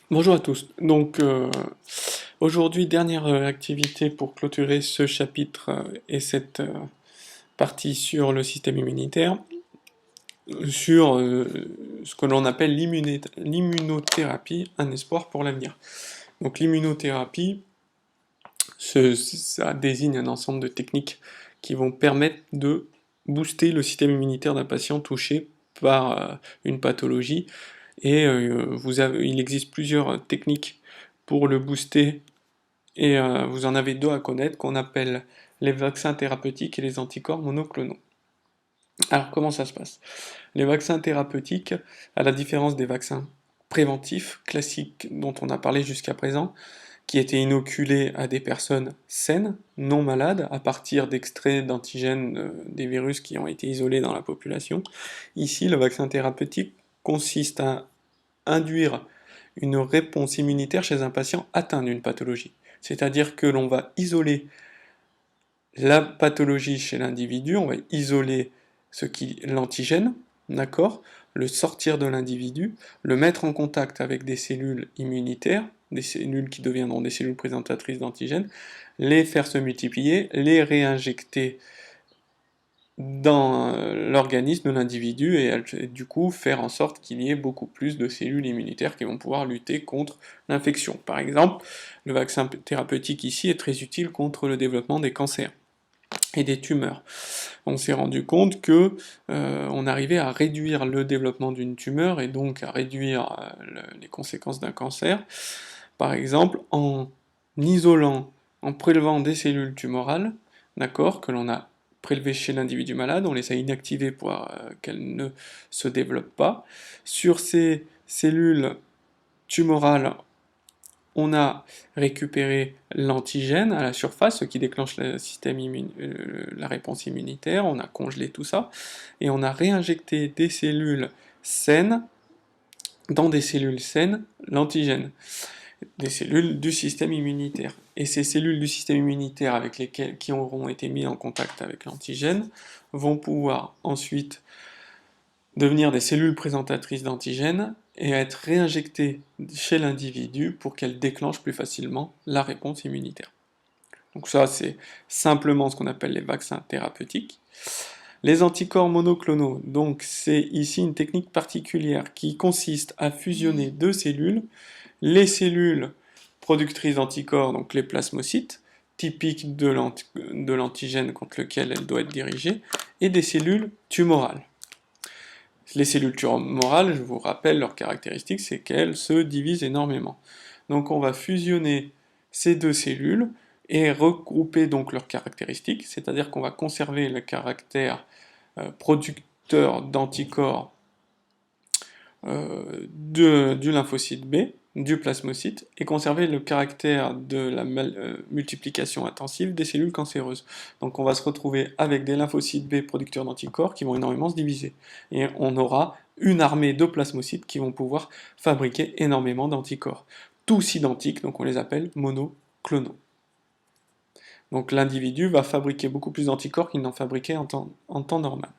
Bonjour à tous. Aujourd'hui, dernière activité pour clôturer ce chapitre et cette partie sur le système immunitaire, sur ce que l'on appelle l'immunothérapie, un espoir pour l'avenir. Donc l'immunothérapie, ça désigne un ensemble de techniques qui vont permettre de booster le système immunitaire d'un patient touché par une pathologie. Et il existe plusieurs techniques pour le booster. Et vous en avez deux à connaître qu'on appelle les vaccins thérapeutiques et les anticorps monoclonaux. Alors comment ça se passe? Les vaccins thérapeutiques, à la différence des vaccins préventifs classiques dont on a parlé jusqu'à présent, qui étaient inoculés à des personnes saines, non malades, à partir d'extraits d'antigènes des virus qui ont été isolés dans la population. Ici, le vaccin thérapeutique consiste à induire une réponse immunitaire chez un patient atteint d'une pathologie. C'est-à-dire que l'on va isoler la pathologie chez l'individu, on va isoler l'antigène, d'accord, le sortir de l'individu, le mettre en contact avec des cellules immunitaires, des cellules qui deviendront des cellules présentatrices d'antigènes, les faire se multiplier, les réinjecter dans l'organisme de l'individu et du coup faire en sorte qu'il y ait beaucoup plus de cellules immunitaires qui vont pouvoir lutter contre l'infection. Par exemple, le vaccin thérapeutique ici est très utile contre le développement des cancers et des tumeurs. On s'est rendu compte que on arrivait à réduire le développement d'une tumeur et donc à réduire les conséquences d'un cancer, par exemple en isolant, en prélevant des cellules tumorales, d'accord, que l'on a prélevées chez l'individu malade, on les a inactivées pour qu'elles ne se développent pas. Sur ces cellules tumorales, on a récupéré l'antigène à la surface, ce qui déclenche la réponse immunitaire, on a congelé tout ça, et on a réinjecté des cellules saines, dans des cellules saines, l'antigène, des cellules du système immunitaire. Et ces cellules du système immunitaire qui auront été mises en contact avec l'antigène vont pouvoir ensuite devenir des cellules présentatrices d'antigènes et être réinjectées chez l'individu pour qu'elles déclenchent plus facilement la réponse immunitaire. Donc ça, c'est simplement ce qu'on appelle les vaccins thérapeutiques. Les anticorps monoclonaux, donc c'est ici une technique particulière qui consiste à fusionner deux cellules, les cellules productrices d'anticorps, donc les plasmocytes, typiques de l'antigène contre lequel elle doit être dirigée, et des cellules tumorales. Les cellules tumorales, je vous rappelle leur caractéristique, c'est qu'elles se divisent énormément. Donc on va fusionner ces deux cellules et regrouper donc leurs caractéristiques, c'est-à-dire qu'on va conserver le caractère producteur d'anticorps du lymphocyte B, du plasmocyte, et conserver le caractère de la multiplication intensive des cellules cancéreuses. Donc on va se retrouver avec des lymphocytes B producteurs d'anticorps qui vont énormément se diviser. Et on aura une armée de plasmocytes qui vont pouvoir fabriquer énormément d'anticorps. Tous identiques, donc on les appelle monoclonaux. Donc l'individu va fabriquer beaucoup plus d'anticorps qu'il n'en fabriquait en temps normal.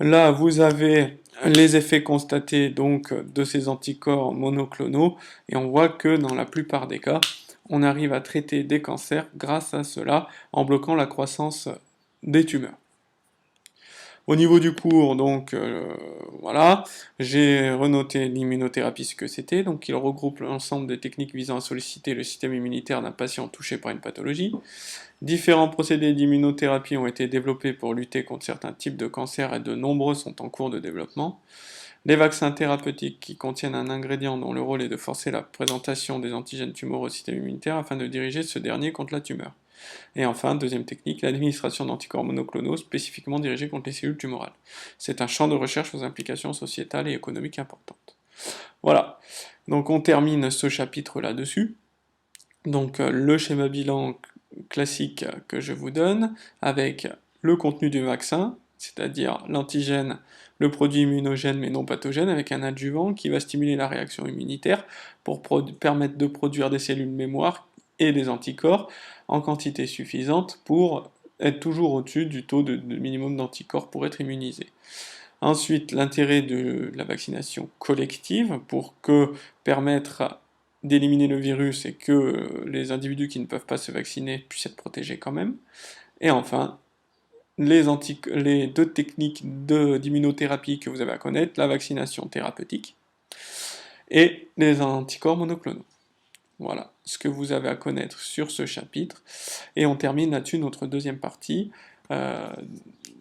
Là, vous avez les effets constatés donc de ces anticorps monoclonaux et on voit que dans la plupart des cas, on arrive à traiter des cancers grâce à cela en bloquant la croissance des tumeurs. Au niveau du cours, donc voilà, j'ai renoté l'immunothérapie ce que c'était, donc il regroupe l'ensemble des techniques visant à solliciter le système immunitaire d'un patient touché par une pathologie. Différents procédés d'immunothérapie ont été développés pour lutter contre certains types de cancers et de nombreux sont en cours de développement. Les vaccins thérapeutiques qui contiennent un ingrédient dont le rôle est de forcer la présentation des antigènes tumoraux au système immunitaire afin de diriger ce dernier contre la tumeur. Et enfin, deuxième technique, l'administration d'anticorps monoclonaux spécifiquement dirigés contre les cellules tumorales. C'est un champ de recherche aux implications sociétales et économiques importantes. Voilà, donc on termine ce chapitre là-dessus. Donc le schéma bilan classique que je vous donne, avec le contenu du vaccin, c'est-à-dire l'antigène, le produit immunogène mais non pathogène, avec un adjuvant qui va stimuler la réaction immunitaire pour permettre de produire des cellules mémoire et des anticorps en quantité suffisante pour être toujours au-dessus du taux de minimum d'anticorps pour être immunisé. Ensuite, l'intérêt de la vaccination collective pour permettre d'éliminer le virus et que les individus qui ne peuvent pas se vacciner puissent être protégés quand même. Et enfin, les deux techniques d'immunothérapie que vous avez à connaître, la vaccination thérapeutique et les anticorps monoclonaux. Voilà ce que vous avez à connaître sur ce chapitre. Et on termine là-dessus notre deuxième partie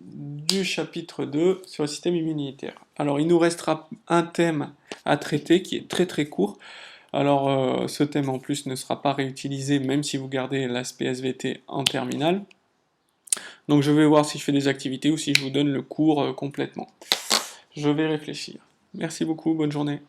du chapitre 2 sur le système immunitaire. Alors il nous restera un thème à traiter qui est très très court. Alors ce thème en plus ne sera pas réutilisé même si vous gardez l'aspect SVT en terminale. Donc je vais voir si je fais des activités ou si je vous donne le cours complètement. Je vais réfléchir. Merci beaucoup, bonne journée.